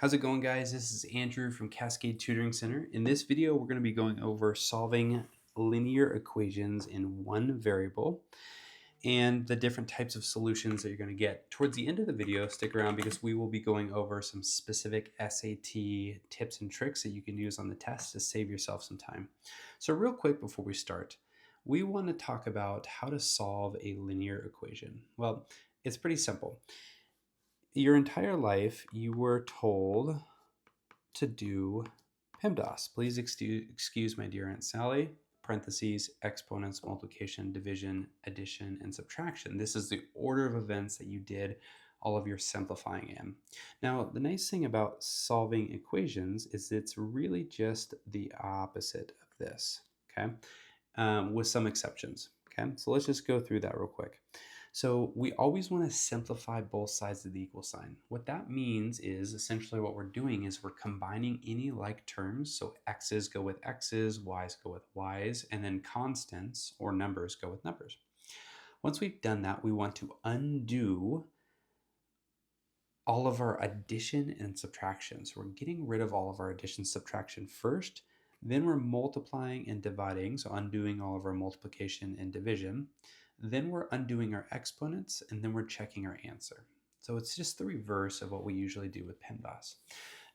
How's it going, guys? This is Andrew from Cascade Tutoring Center. In this video, we're going to be going over solving linear equations in one variable and the different types of solutions that you're going to get. Towards the end of the video, stick around because we will be going over some specific SAT tips and tricks that you can use on the test to save yourself some time. So real quick before we start, we want to talk about how to solve a linear equation. Well, it's pretty simple. Your entire life, you were told to do PEMDAS. Please excuse my dear Aunt Sally. Parentheses, exponents, multiplication, division, addition, and subtraction. This is the order of events that you did all of your simplifying in. Now, the nice thing about solving equations is it's really just the opposite of this, okay? With some exceptions, okay? So let's just go through that real quick. So we always want to simplify both sides of the equal sign. What that means is essentially what we're doing is we're combining any like terms. So x's go with x's, y's go with y's, and then constants or numbers go with numbers. Once we've done that, we want to undo all of our addition and subtraction. So we're getting rid of all of our addition and subtraction first, then we're multiplying and dividing, so undoing all of our multiplication and division. Then we're undoing our exponents, and then we're checking our answer. So it's just the reverse of what we usually do with PEMDAS.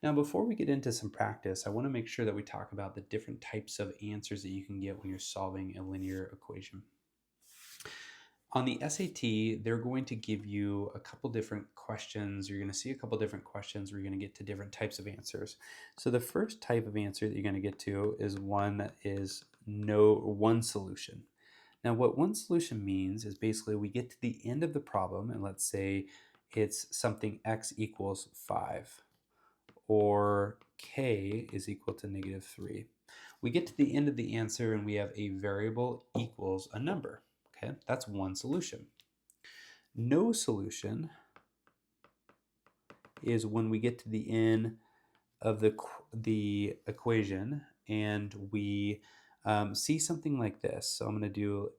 Now, before we get into some practice, I want to make sure that we talk about the different types of answers that you can get when you're solving a linear equation. On the SAT, they're going to give you a couple different questions. You're going to see a couple different questions where you're going to get to different types of answers. So the first type of answer that you're going to get to is one that is one solution. Now, what one solution means is basically we get to the end of the problem, and let's say it's something x equals 5, or k is equal to -3. We get to the end of the answer, and we have a variable equals a number. Okay, that's one solution. No solution is when we get to the end of the equation, and we see something like this. So I'm going to do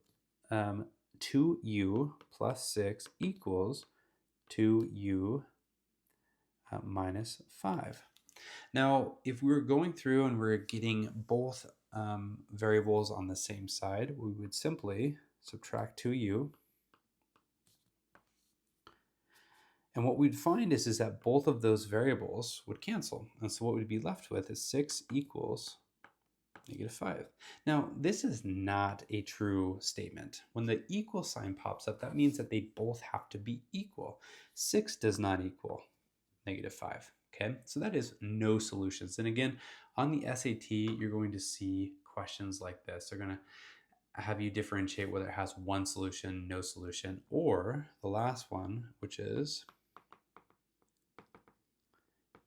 2u plus 6 equals 2u minus 5. Now, if we were going through and we're getting both variables on the same side, we would simply subtract 2u. And what we'd find is that both of those variables would cancel. And so what we'd be left with is 6 equals -5. Now, this is not a true statement. When the equal sign pops up, that means that they both have to be equal. 6 does not equal -5. Okay, so that is no solutions. And again, on the SAT, you're going to see questions like this. They're going to have you differentiate whether it has one solution, no solution, or the last one, which is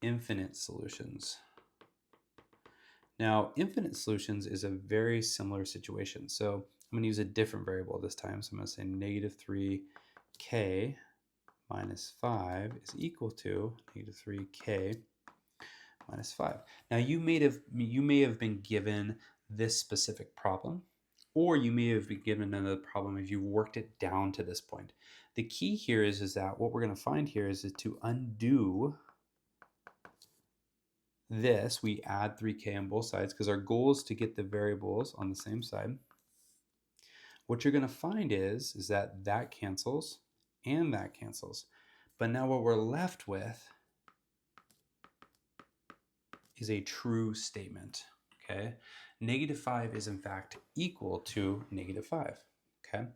infinite solutions. Now, infinite solutions is a very similar situation. So I'm going to use a different variable this time. So I'm going to say -3k minus 5 is equal to -3k minus 5. Now, you may have been given this specific problem, or you may have been given another problem if you worked it down to this point. The key here is that what we're going to find here is to undo this. We add 3k on both sides because our goal is to get the variables on the same side. What you're going to find is that that cancels and that cancels. But now what we're left with is a true statement, okay? -5 is in fact equal to -5, okay?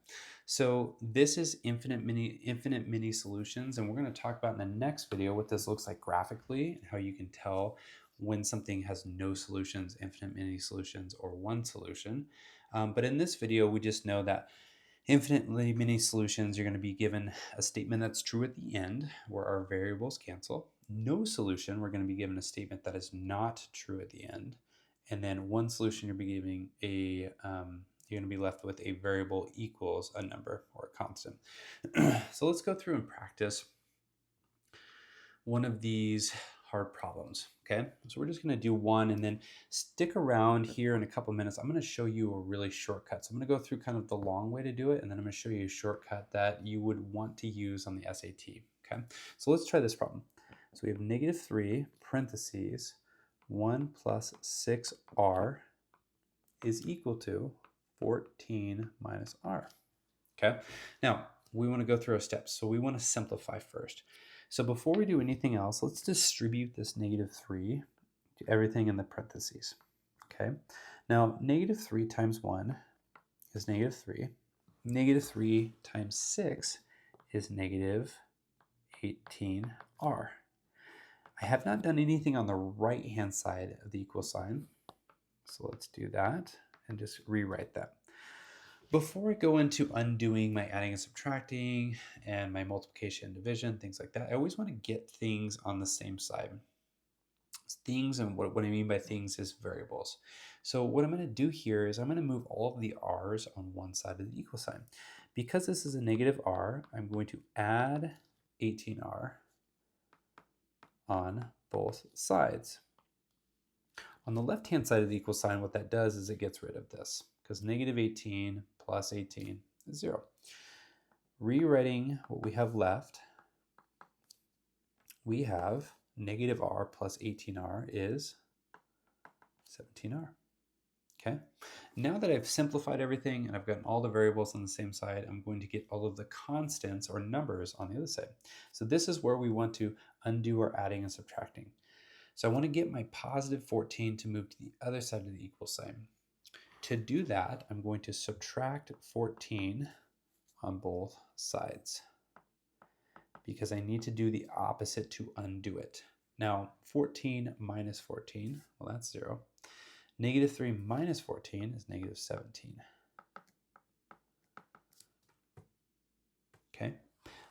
So this is infinite many solutions, and we're going to talk about in the next video what this looks like graphically and how you can tell when something has no solutions, infinite many solutions, or one solution. But in this video, we just know that infinitely many solutions, you're going to be given a statement that's true at the end where our variables cancel. No solution, we're going to be given a statement that is not true at the end. And then one solution, you're you're going to be left with a variable equals a number or a constant. So let's go through and practice one of these hard problems, okay? So we're just going to do one, and then stick around here in a couple minutes. I'm going to show you a really shortcut. So I'm going to go through kind of the long way to do it, and then I'm going to show you a shortcut that you would want to use on the SAT, okay? So let's try this problem. So we have negative 3 parentheses 1 plus 6r is equal to 14 minus r. Okay, now we want to go through our steps. So we want to simplify first. So before we do anything else, let's distribute this negative 3 to everything in the parentheses. Okay, now negative 3 times 1 is negative 3. Negative 3 times 6 is negative 18r. I have not done anything on the right-hand side of the equal sign. So let's do that and just rewrite that. Before I go into undoing my adding and subtracting and my multiplication and division, things like that, I always want to get things on the same side. Things, and what I mean by things is variables. So what I'm going to do here is I'm going to move all of the r's on one side of the equal sign. Because this is a negative r, I'm going to add 18r on both sides. On the left-hand side of the equal sign, what that does is it gets rid of this, because negative 18 plus 18 is 0. Rewriting what we have left, we have negative r plus 18r is 17r. Okay, now that I've simplified everything and I've gotten all the variables on the same side, I'm going to get all of the constants or numbers on the other side. So this is where we want to undo our adding and subtracting. So I want to get my positive 14 to move to the other side of the equal sign. To do that, I'm going to subtract 14 on both sides because I need to do the opposite to undo it. Now, 14 minus 14, well, that's 0. Negative 3 minus 14 is negative 17. Okay.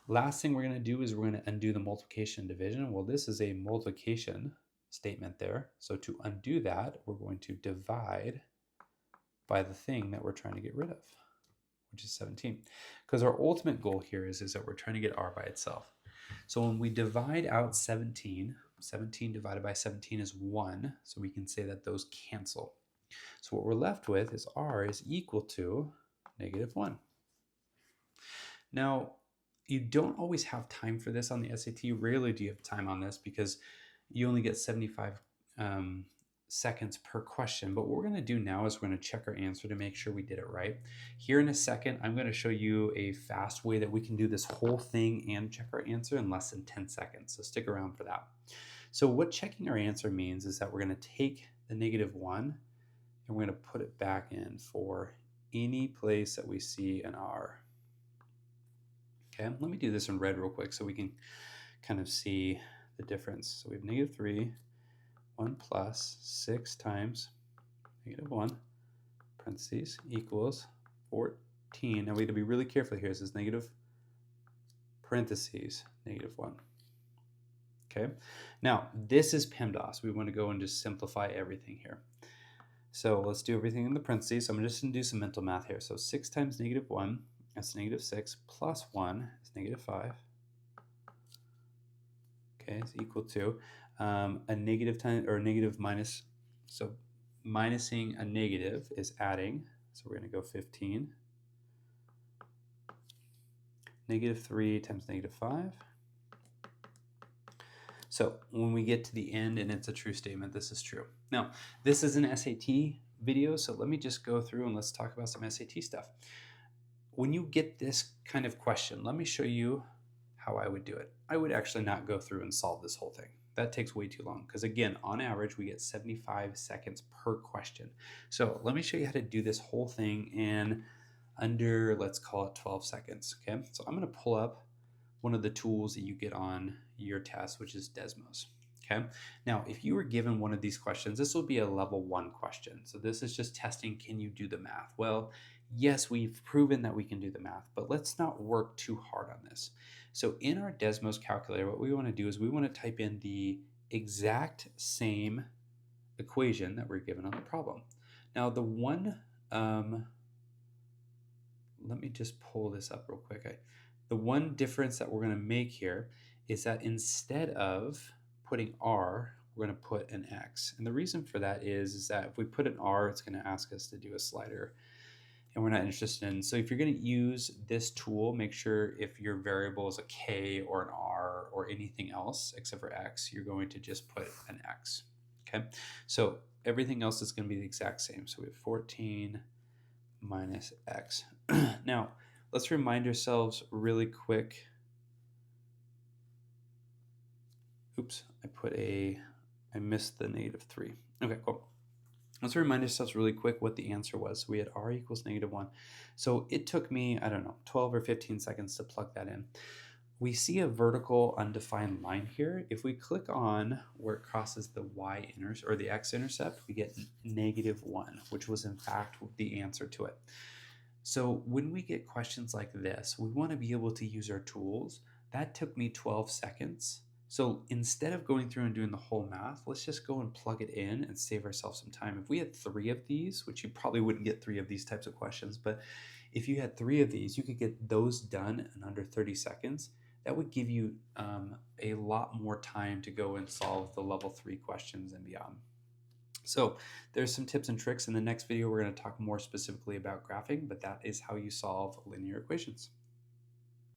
Last thing we're going to do is we're going to undo the multiplication and division. Well, this is a multiplication statement there. So to undo that, we're going to divide by the thing that we're trying to get rid of, which is 17. Because our ultimate goal here is that we're trying to get r by itself. So when we divide out 17, 17 divided by 17 is 1, so we can say that those cancel. So what we're left with is r is equal to negative 1. Now, you don't always have time for this on the SAT. Rarely do you have time on this because you only get 75 seconds per question. But what we're going to do now is we're going to check our answer to make sure we did it right. Here in a second, I'm going to show you a fast way that we can do this whole thing and check our answer in less than 10 seconds. So stick around for that. So what checking our answer means is that we're going to take the negative 1 and we're going to put it back in for any place that we see an r. Okay, let me do this in red real quick so we can kind of see the difference. So we have negative 3, 1 plus 6 times negative 1, parentheses, equals 14. Now we have to be really careful here. This is negative parentheses, negative 1. Okay, now this is PEMDAS. We want to go and just simplify everything here. So let's do everything in the parentheses. So I'm just going to do some mental math here. So 6 times negative 1, that's negative 6, plus 1 is negative 5. Okay, it's equal to a negative time or negative minus. So minusing a negative is adding. So we're going to go 15. Negative 3 times negative 5. So when we get to the end and it's a true statement, this is true. Now, this is an SAT video, so let me just go through and let's talk about some SAT stuff. When you get this kind of question, let me show you how I would do it. I would actually not go through and solve this whole thing. That takes way too long because, again, on average, we get 75 seconds per question. So let me show you how to do this whole thing in under, let's call it 12 seconds, okay? So I'm going to pull up one of the tools that you get on your test, which is Desmos, okay? Now, if you were given one of these questions, this will be a level 1 question. So this is just testing, can you do the math? Well, yes, we've proven that we can do the math, but let's not work too hard on this. So in our Desmos calculator, what we want to do is we want to type in the exact same equation that we're given on the problem. Now, the one, let me just pull this up real quick. The one difference that we're going to make here is that instead of putting r, we're going to put an x. And the reason for that is that if we put an r, it's going to ask us to do a slider. And we're not interested in. So if you're going to use this tool, make sure if your variable is a k or an r or for anything else except for x, you're going to just put an x. Okay, so everything else is going to be the exact same. So we have 14 minus x. Now, let's remind ourselves really quick. Oops, I missed the -3. Okay, cool. Let's remind ourselves really quick what the answer was. So we had r equals -1. So it took me, I don't know, 12 or 15 seconds to plug that in. We see a vertical undefined line here. If we click on where it crosses the y-intercept or the x-intercept, we get -1, which was in fact the answer to it. So when we get questions like this, we want to be able to use our tools. That took me 12 seconds. So instead of going through and doing the whole math, let's just go and plug it in and save ourselves some time. If we had 3 of these, which you probably wouldn't get 3 of these types of questions, but if you had 3 of these, you could get those done in under 30 seconds. That would give you a lot more time to go and solve the level 3 questions and beyond. So there's some tips and tricks. In the next video, we're going to talk more specifically about graphing, but that is how you solve linear equations.